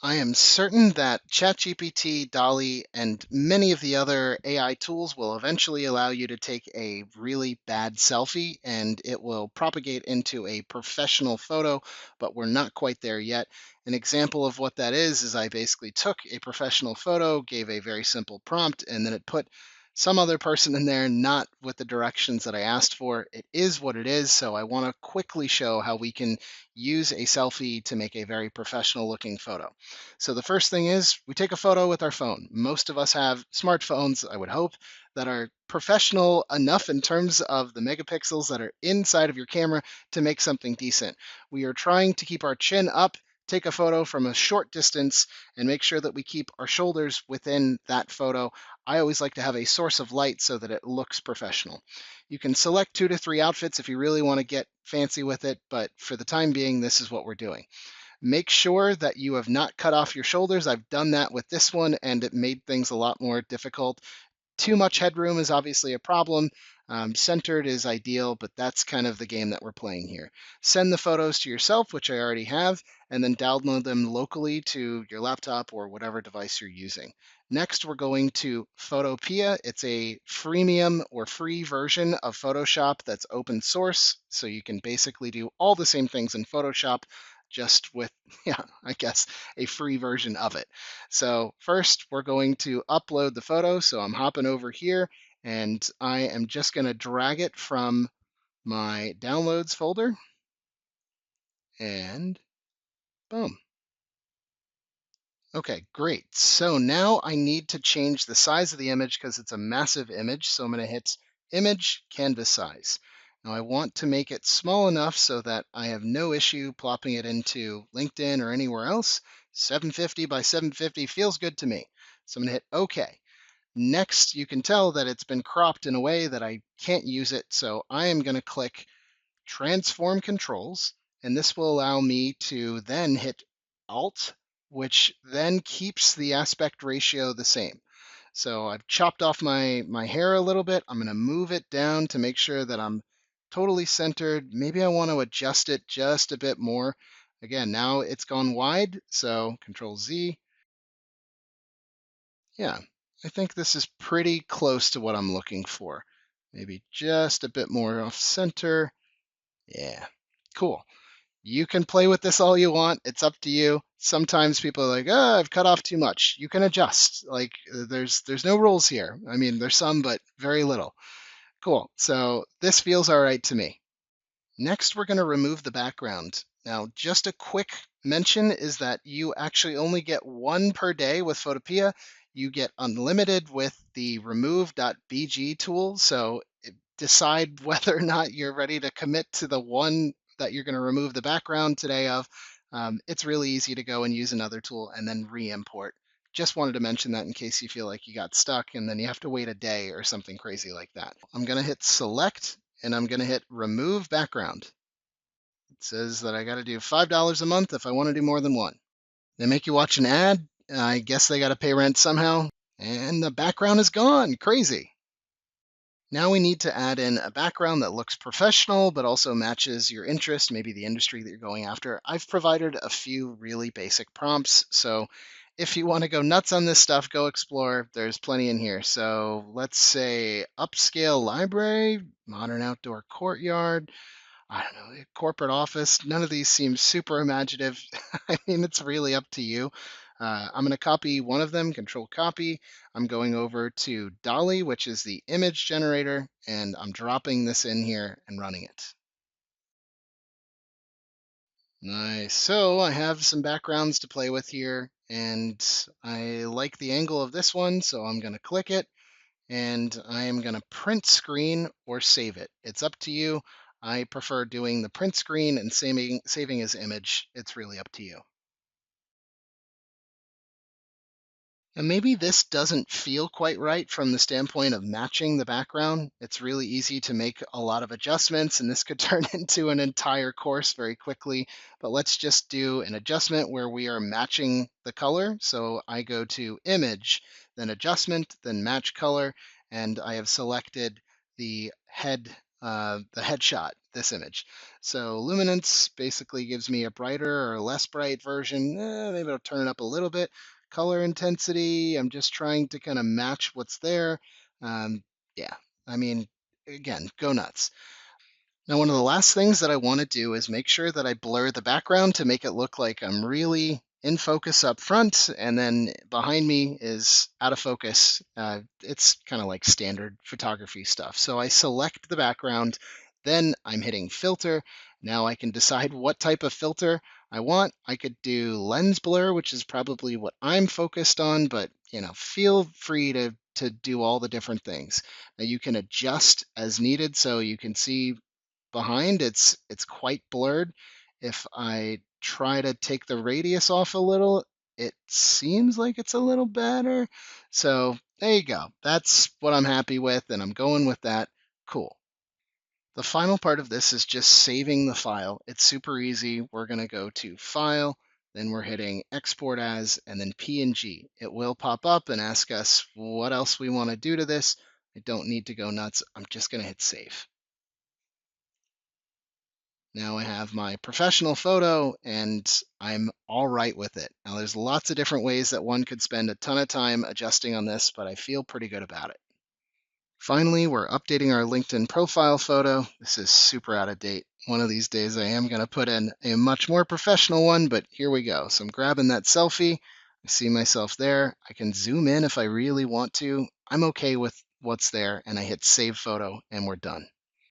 I am certain that ChatGPT, DALL-E, and many of the other AI tools will eventually allow you to take a really bad selfie and it will propagate into a professional photo, but we're not quite there yet. An example of what that is I basically took a professional photo, gave a very simple prompt, and then it put some other person in there, not with the directions that I asked for. It is what it is, so I want to quickly show how we can use a selfie to make a very professional looking photo. So the first thing is we take a photo with our phone. Most of us have smartphones, I would hope, that are professional enough in terms of the megapixels that are inside of your camera to make something decent. We are trying to keep our chin up, take a photo from a short distance, and make sure that we keep our shoulders within that photo. I always like to have a source of light so that it looks professional. You can select 2 to 3 outfits if you really want to get fancy with it, but for the time being, this is what we're doing. Make sure that you have not cut off your shoulders. I've done that with this one and it made things a lot more difficult. Too much headroom is obviously a problem. Centered is ideal, but that's kind of the game that we're playing here. Send the photos to yourself, which I already have, and then download them locally to your laptop or whatever device you're using. Next, we're going to Photopea. It's a freemium or free version of Photoshop that's open source, so you can basically do all the same things in Photoshop, just with, yeah, I guess, a free version of it. So first, we're going to upload the photo. So I'm hopping over here, and I am just going to drag it from my downloads folder, and boom. Okay, great. So now I need to change the size of the image because it's a massive image. So I'm going to hit Image, Canvas Size. Now I want to make it small enough so that I have no issue plopping it into LinkedIn or anywhere else. 750 by 750 feels good to me. So I'm going to hit OK. Next, you can tell that it's been cropped in a way that I can't use it. So I am going to click Transform Controls, and this will allow me to then hit Alt, which then keeps the aspect ratio the same. So I've chopped off my hair a little bit. I'm going to move it down to make sure that I'm totally centered. Maybe I want to adjust it just a bit more. Again, now it's gone wide, so Control Z. Yeah, I think this is pretty close to what I'm looking for. Maybe just a bit more off center. Yeah, cool. You can play with this all you want. It's up to you. Sometimes people are like, "Oh, I've cut off too much." You can adjust. Like there's no rules here. I mean, there's some, but very little. Cool. So this feels all right to me. Next, we're going to remove the background. Now, just a quick mention is that you actually only get one per day with Photopea. You get unlimited with the remove.bg tool. So decide whether or not you're ready to commit to the one that you're going to remove the background today of. It's really easy to go and use another tool and then re-import. Just wanted to mention that in case you feel like you got stuck and then you have to wait a day or something crazy like that. I'm going to hit select and I'm going to hit remove background. It says that I got to do $5 a month if I want to do more than one. They make you watch an ad. I guess they got to pay rent somehow. And the background is gone. Crazy. Now we need to add in a background that looks professional, but also matches your interest, maybe the industry that you're going after. I've provided a few really basic prompts. So if you want to go nuts on this stuff, go explore. There's plenty in here. So let's say upscale library, modern outdoor courtyard, I don't know, corporate office. None of these seem super imaginative. I mean, it's really up to you. I'm going to copy one of them, control copy. I'm going over to DALL-E, which is the image generator, and I'm dropping this in here and running it. Nice. So I have some backgrounds to play with here, and I like the angle of this one, so I'm going to click it, and I am going to print screen or save it. It's up to you. I prefer doing the print screen and saving as image. It's really up to you. And maybe this doesn't feel quite right from the standpoint of matching the background. It's really easy to make a lot of adjustments, and this could turn into an entire course very quickly. But let's just do an adjustment where we are matching the color. So I go to Image, then Adjustment, then Match Color, and I have selected the headshot this image. So luminance basically gives me a brighter or less bright version. Maybe I'll turn it up a little bit. Color intensity, I'm just trying to kind of match what's there. Um, yeah, I mean, again, go nuts. Now, one of the last things that I want to do is make sure that I blur the background to make it look like I'm really in focus up front, and then behind me is out of focus. It's kind of like standard photography stuff. So I select the background, then I'm hitting filter. Now I can decide what type of filter I want. I could do lens blur, which is probably what I'm focused on, but feel free to do all the different things. Now you can adjust as needed, so you can see behind, it's quite blurred. If I try to take the radius off a little, it seems like it's a little better. So there you go. That's what I'm happy with, and I'm going with that. Cool. The final part of this is just saving the file. It's super easy. We're going to go to File, then we're hitting Export As, and then PNG. It will pop up and ask us what else we want to do to this. I don't need to go nuts. I'm just going to hit Save. Now I have my professional photo and I'm all right with it. Now there's lots of different ways that one could spend a ton of time adjusting on this, but I feel pretty good about it. Finally, we're updating our LinkedIn profile photo. This is super out of date. One of these days I am going to put in a much more professional one, but here we go. So I'm grabbing that selfie. I see myself there. I can zoom in if I really want to. I'm okay with what's there, and I hit save photo and we're done.